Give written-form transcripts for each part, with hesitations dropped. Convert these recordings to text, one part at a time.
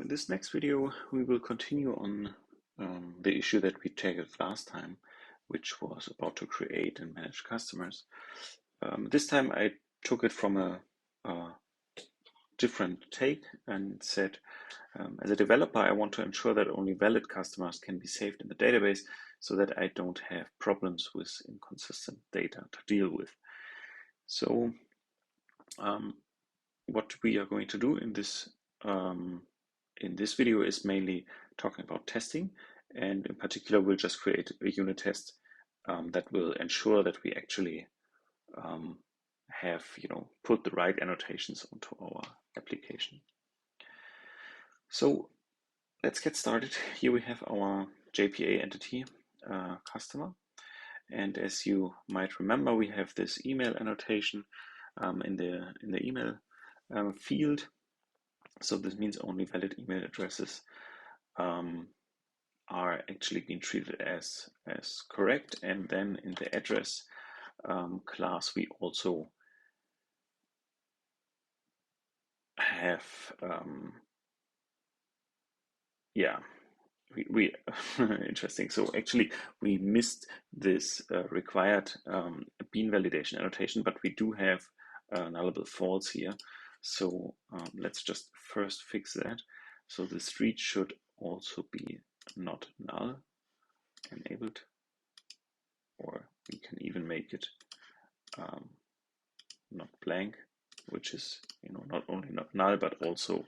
In this next video, we will continue on the issue that we tackled last time, which was about to create and manage customers. This time I took it from a different take and said, as a developer, I want to ensure that only valid customers can be saved in the database so that I don't have problems with inconsistent data to deal with. So what we are going to do in this video is mainly talking about testing, and in particular we'll just create a unit test that will ensure that we actually have put the right annotations onto our application. So let's get started. Here we have our JPA entity customer, and as you might remember, we have this email annotation in the email field. So this means only valid email addresses are actually being treated as correct. And then in the address class, we also have we interesting. So actually we missed this required bean validation annotation, but we do have nullable false here. So let's just first fix that. So the street should also be not null enabled, or we can even make it not blank, which is not only not null, but also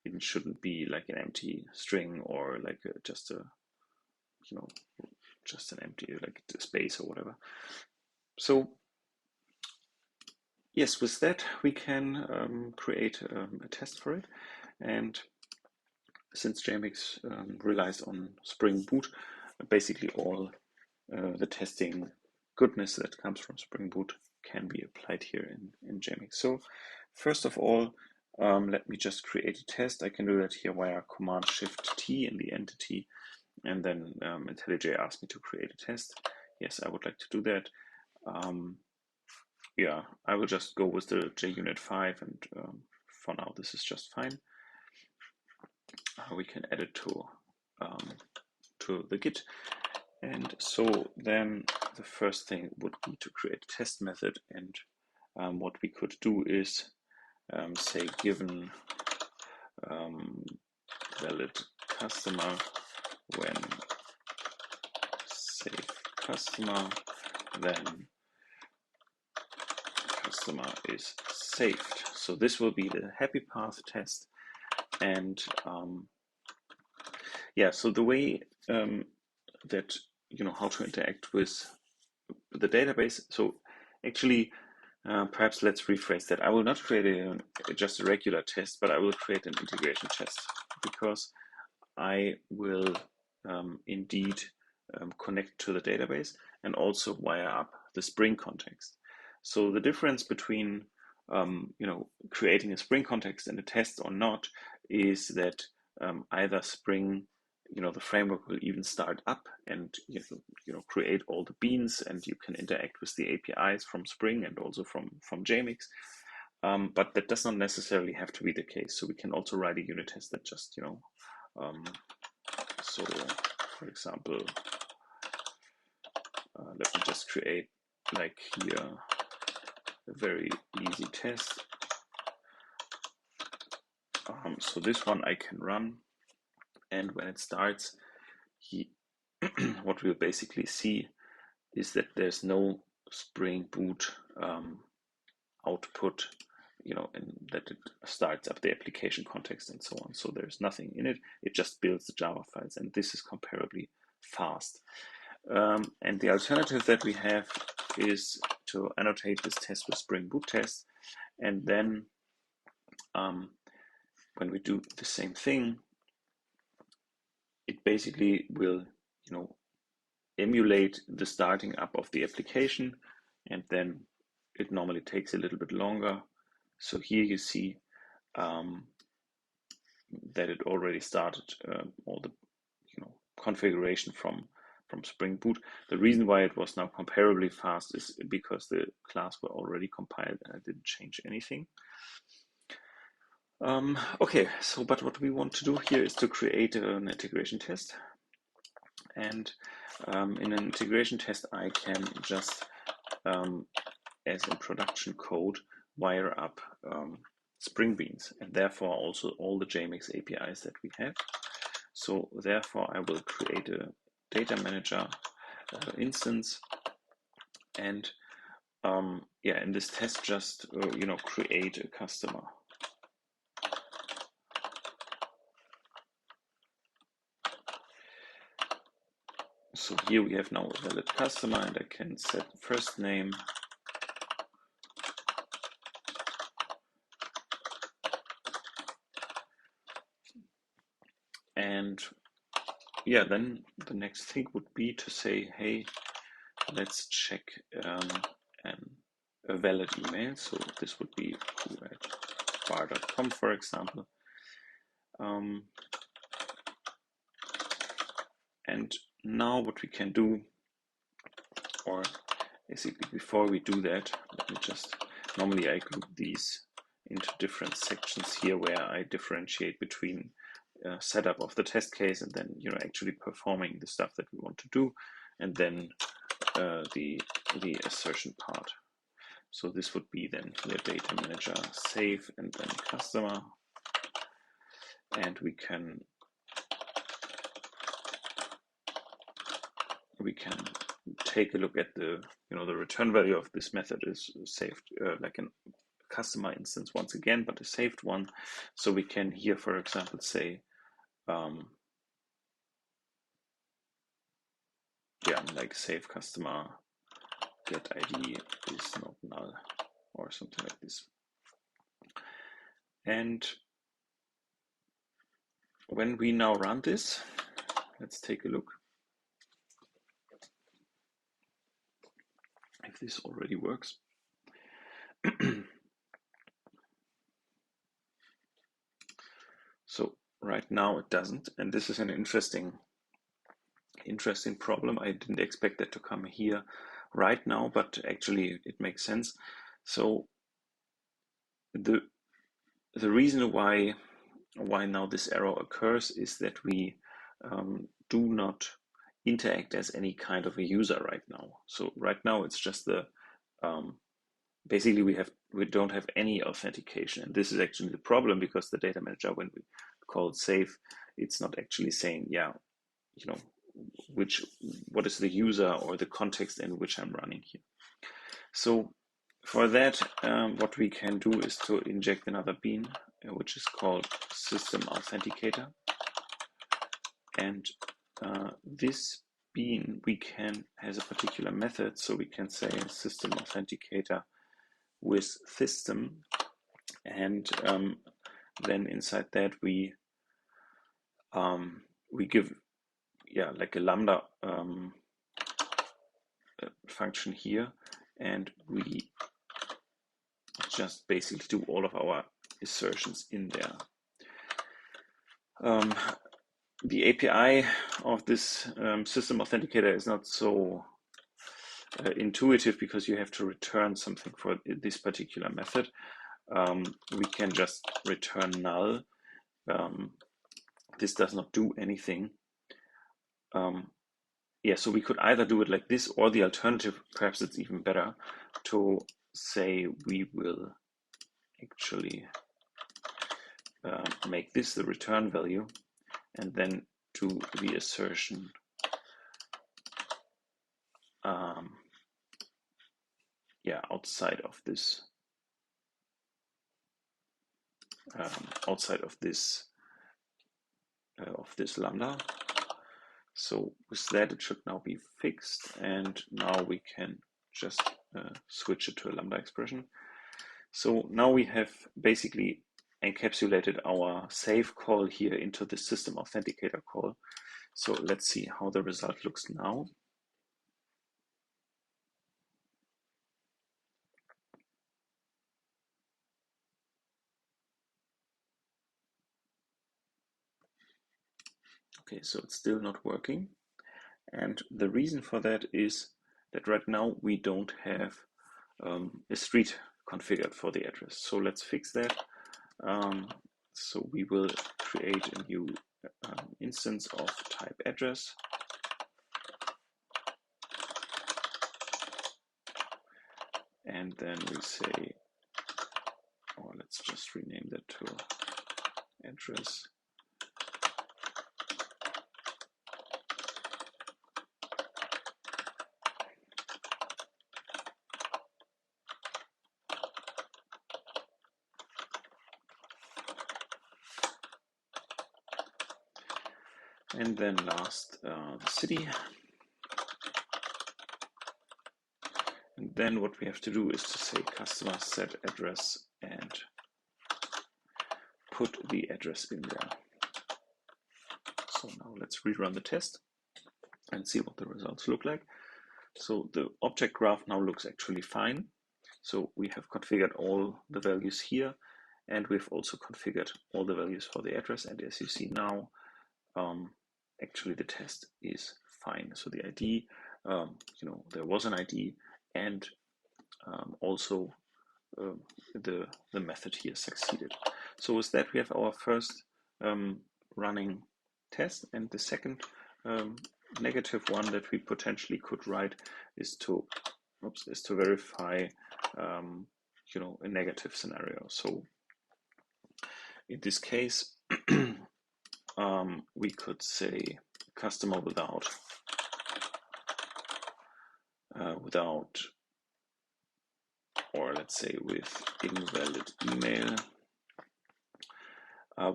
it shouldn't be like an empty string or like just an empty like a space or whatever. So yes, with that we can create a test for it. And since Jmix relies on Spring Boot, basically all the testing goodness that comes from Spring Boot can be applied here in Jmix. So first of all, let me just create a test. I can do that here via Command-Shift-T in the entity, and then IntelliJ asked me to create a test. Yes, I would like to do that. Yeah, I will just go with the JUnit 5, and for now this is just fine. We can add it to the Git. And so then the first thing would be to create a test method, and what we could do is say given valid customer when save customer, then customer is saved. So this will be the happy path test. And yeah, so the way that how to interact with the database. So actually, perhaps let's rephrase that. I will not create just a regular test, but I will create an integration test, because I will indeed connect to the database and also wire up the Spring context. So the difference between creating a Spring context and a test or not is that either Spring, the framework will even start up and create all the beans, and you can interact with the APIs from Spring and also from Jmix. But that does not necessarily have to be the case. So we can also write a unit test that just so for example, let me just create like here a very easy test. So this one I can run, and when it starts, what we'll basically see is that there's no Spring Boot output, and that it starts up the application context and so on. So there's nothing in it. It just builds the Java files, and this is comparably fast. And the alternative that we have is to annotate this test with Spring Boot test, and then when we do the same thing, it basically will emulate the starting up of the application, and then it normally takes a little bit longer. So here you see that it already started all the configuration from Spring Boot. The reason why it was now comparably fast is because the class were already compiled and I didn't change anything. Okay, so but what we want to do here is to create an integration test. And in an integration test, I can just, as in production code, wire up Spring Beans, and therefore also all the Jmix APIs that we have. So therefore, I will create a DataManager instance, and yeah, in this test, just create a customer. So here we have now a valid customer, and I can set first name, and yeah, then the next thing would be to say, hey, let's check a valid email. So this would be bar.com, for example. And now what we can do, or basically before we do that, let me just, normally I group these into different sections here where I differentiate between setup of the test case and then actually performing the stuff that we want to do, and then the assertion part. So this would be then here DataManager save and then customer, and we can take a look at the the return value of this method is saved like a customer instance once again, but a saved one. So we can here, for example, say yeah, like save customer get ID is not null or something like this. And when we now run this, let's take a look if this already works. So right now it doesn't, and this is an interesting problem. I didn't expect that to come here right now, but actually it makes sense. So the reason why now this error occurs is that we do not interact as any kind of a user right now. So right now it's just the basically we don't have any authentication, and this is actually the problem, because the DataManager, when we call it save, it's not actually saying, yeah, what is the user or the context in which I'm running here. So for that, what we can do is to inject another bean, which is called SystemAuthenticator, and this bean has a particular method. So we can say SystemAuthenticator with system, and then inside that we give like a lambda function here, and we just basically do all of our assertions in there. The API of this SystemAuthenticator is not so intuitive, because you have to return something for this particular method. We can just return null. This does not do anything. Yeah, so we could either do it like this, or the alternative, perhaps it's even better, to say we will actually make this the return value, and then do the assertion outside of this lambda. So with that, it should now be fixed, and now we can just switch it to a lambda expression. So now we have basically encapsulated our save call here into the SystemAuthenticator call. So let's see how the result looks now. Okay, so it's still not working. And the reason for that is that right now we don't have a street configured for the address. So let's fix that. So we will create a new instance of type address. And then we say, or let's just rename that to address. And then last, the city. And then what we have to do is to say customer set address and put the address in there. So now let's rerun the test and see what the results look like. So the object graph now looks actually fine. So we have configured all the values here, and we've also configured all the values for the address. And as you see now, actually the test is fine. So the ID, there was an ID, and also the method here succeeded. So with that, we have our first running test, and the second negative one that we potentially could write is to verify a negative scenario. So in this case, we could say customer without or let's say with invalid email.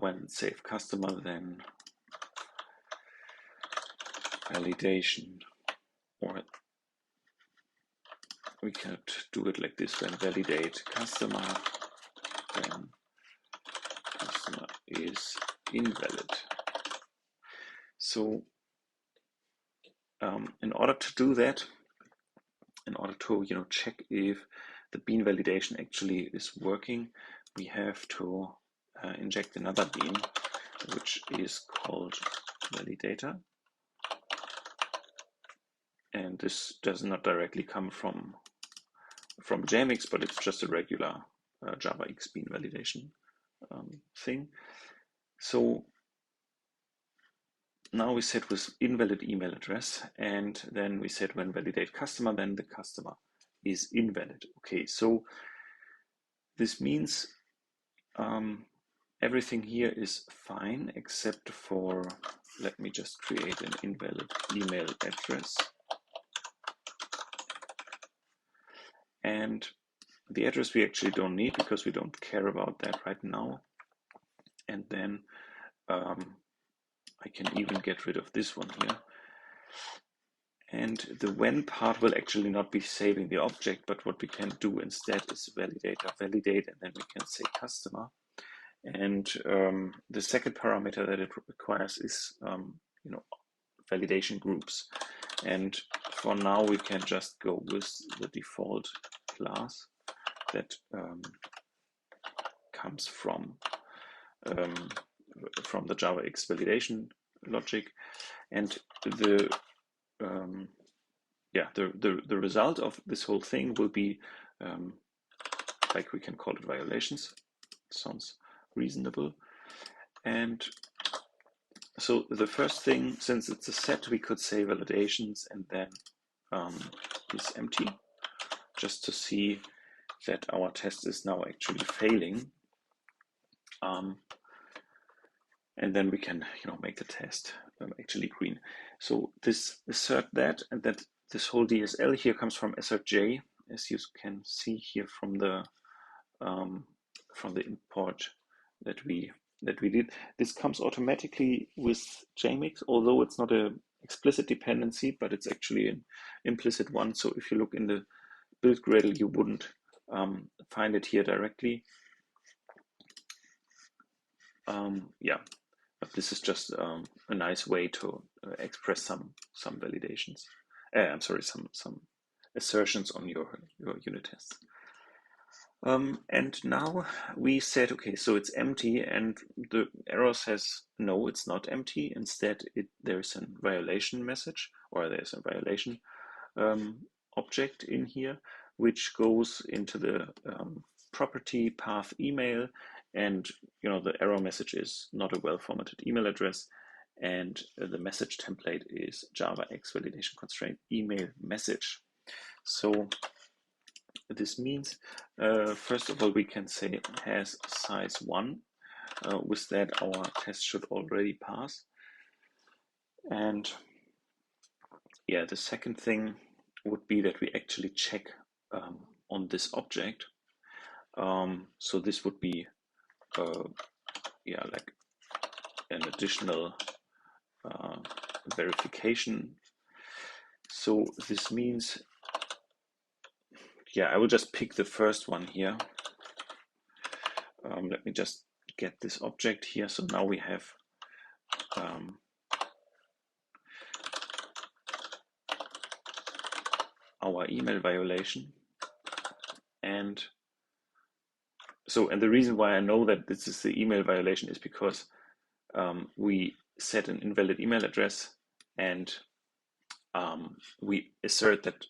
When save customer, then validation, or we could do it like this: when validate customer, then customer is invalid. So in order to do that, in order to check if the bean validation actually is working, we have to inject another bean, which is called validator. And this does not directly come from Jmix, but it's just a regular JavaX bean validation thing. So now we set with invalid email address, and then we said when validate customer, then the customer is invalid. Okay, so this means everything here is fine except for, let me just create an invalid email address. And the address we actually don't need because we don't care about that right now. And then I can even get rid of this one here. And the when part will actually not be saving the object, but what we can do instead is validator validate, and then we can say customer. And the second parameter that it requires is validation groups. And for now, we can just go with the default class that comes from the JavaX validation logic, and the result of this whole thing will be like we can call it violations. Sounds reasonable. And so the first thing, since it's a set, we could say validations and then is empty, just to see that our test is now actually failing. And then we can make the test actually green. So this assert that, and that this whole DSL here comes from assertJ, as you can see here from the import that we did. This comes automatically with Jmix, although it's not an explicit dependency, but it's actually an implicit one. So if you look in the build Gradle, you wouldn't find it here directly. But this is just a nice way to express some validations. I'm sorry, some assertions on your unit tests. And now we said, okay, so it's empty, and the error says no, it's not empty. Instead, there's a violation message, or there's a violation object in here, which goes into the property path email, and the error message is not a well-formatted email address, and the message template is Java X validation constraint email message. So this means, first of all, we can say has size 1. With that, our test should already pass. And yeah, the second thing would be that we actually check on this object. So this would be like an additional verification. So this means, I will just pick the first one here. Let me just get this object here. So now we have our email violation, and the reason why I know that this is the email violation is because we set an invalid email address, and we assert that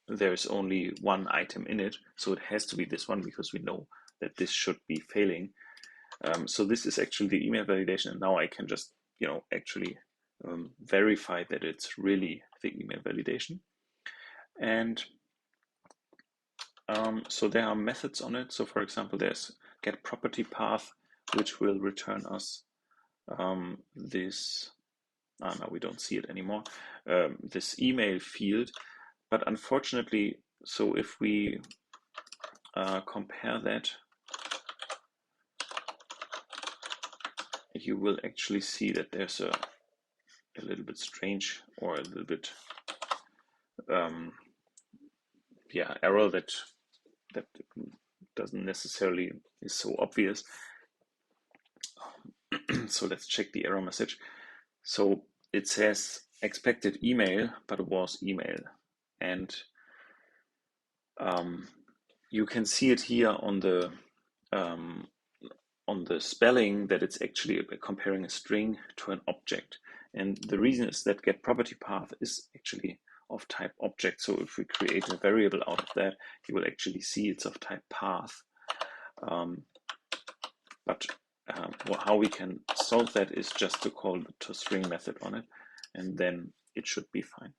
there is only one item in it, so it has to be this one because we know that this should be failing. So this is actually the email validation, and now I can just actually verify that it's really the email validation. And so there are methods on it. So for example, there's get property path, which will return us this. Now we don't see it anymore. This email field, but unfortunately, so if we compare that, you will actually see that there's a little bit strange, or a little bit error that doesn't necessarily is so obvious. So let's check the error message. So it says expected email, but it was email, and you can see it here on the spelling that it's actually comparing a string to an object. And the reason is that get property path is actually of type object. So if we create a variable out of that, you will actually see it's of type path. But how we can solve that is just to call the toString method on it, and then it should be fine.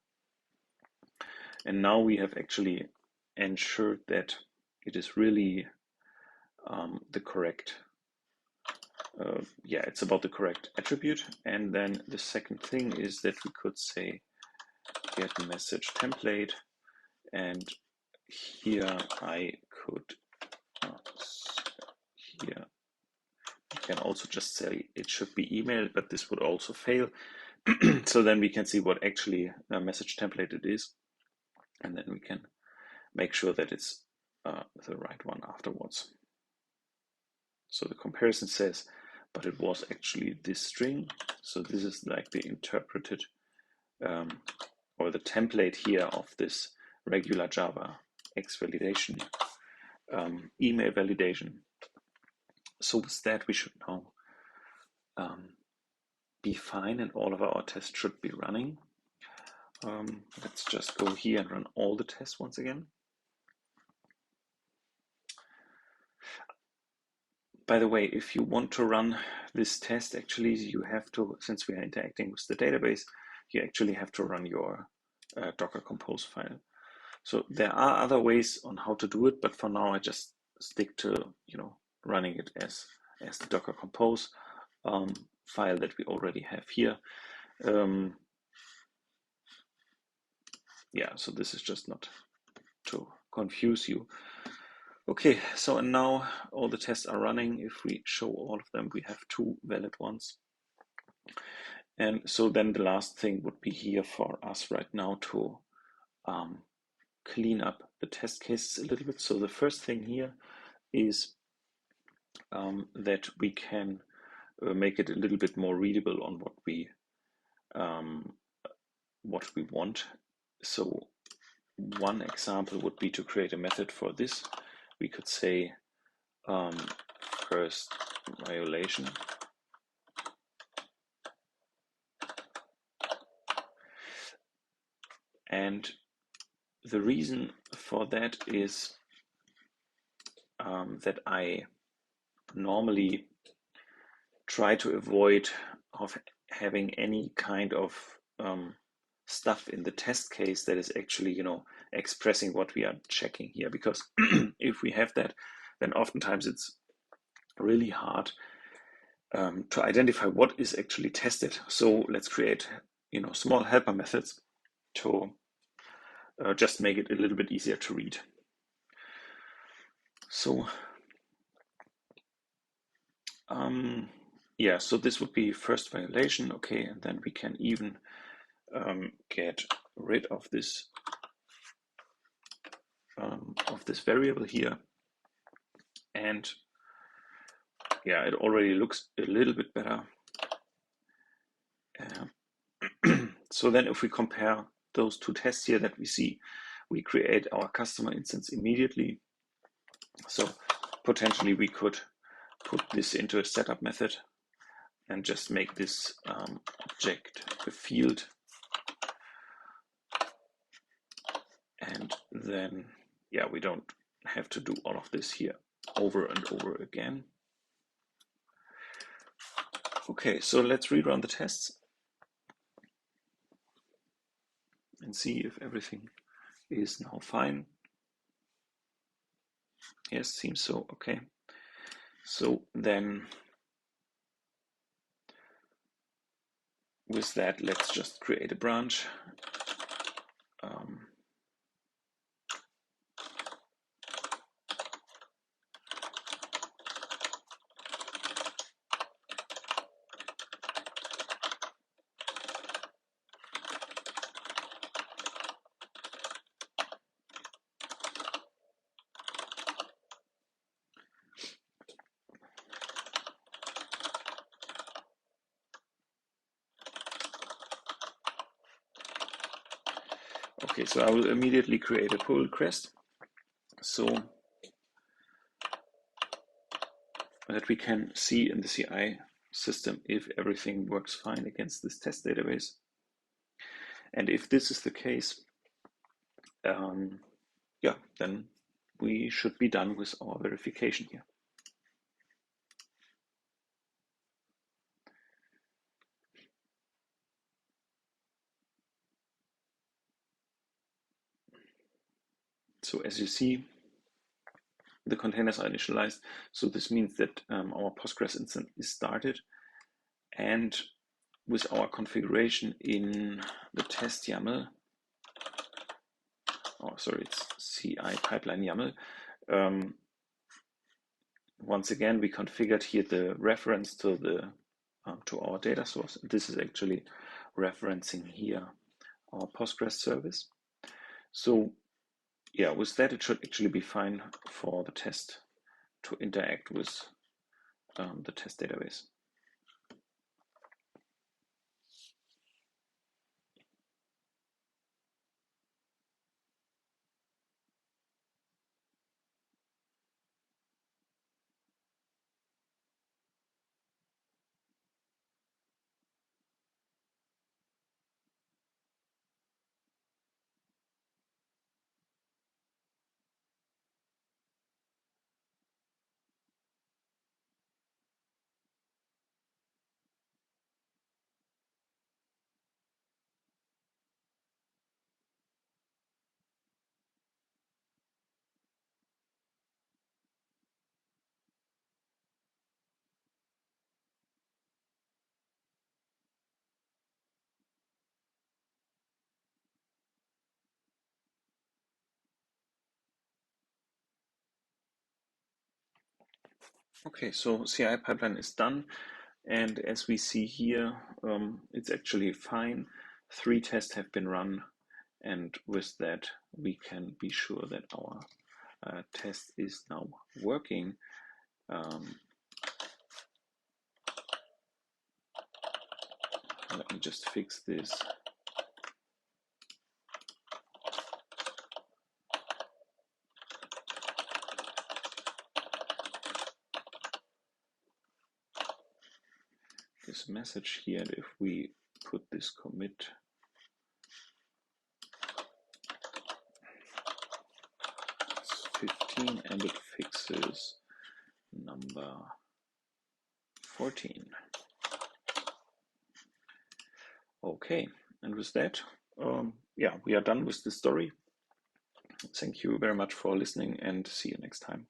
And now we have actually ensured that it is really the correct, it's about the correct attribute. And then the second thing is that we could say get message template, and here I could here you can also just say it should be email, but this would also fail. So then we can see what actually a message template it is, and then we can make sure that it's the right one afterwards. So the comparison says, but it was actually this string. So this is like the interpreted or the template here of this regular Java X validation, email validation. So with that, we should now be fine, and all of our tests should be running. Let's just go here and run all the tests once again. By the way, if you want to run this test, actually you have to, since we are interacting with the database, you actually have to run your Docker Compose file. So there are other ways on how to do it, but for now I just stick to running it as the Docker Compose file that we already have here. So this is just not to confuse you. Okay, so and now all the tests are running. If we show all of them, we have 2 valid ones. And so then the last thing would be here for us right now to clean up the test cases a little bit. So the first thing here is that we can make it a little bit more readable on what we want. So one example would be to create a method for this. We could say first violation, and the reason for that is that I normally try to avoid of having any kind of stuff in the test case that is actually, expressing what we are checking here. Because if we have that, then oftentimes it's really hard to identify what is actually tested. So let's create, small helper methods to just make it a little bit easier to read. So yeah, so this would be first violation, okay, and then we can even get rid of this variable here, and yeah, it already looks a little bit better. So then if we compare those two tests here that we see, we create our customer instance immediately. So potentially we could put this into a setup method and just make this object a field. And then, yeah, we don't have to do all of this here over and over again. Okay, so let's rerun the tests and see if everything is now fine. Yes, seems so, okay. So then with that, let's just create a branch. Okay, so I will immediately create a pull request so that we can see in the CI system if everything works fine against this test database. And if this is the case, yeah, then we should be done with our verification here. So as you see, the containers are initialized. So this means that our Postgres instance is started, and with our configuration in the test YAML, oh sorry, it's CI pipeline YAML. Once again, we configured here the reference to the to our data source. This is actually referencing here our Postgres service. So yeah, with that, it should actually be fine for the test to interact with the test database. Okay, so CI pipeline is done. And as we see here, it's actually fine. 3 tests have been run. And with that, we can be sure that our test is now working. Let me just fix this. This message here, if we put this commit it's 15 and it fixes number 14. Okay, and with that, yeah, we are done with the story. Thank you very much for listening and see you next time.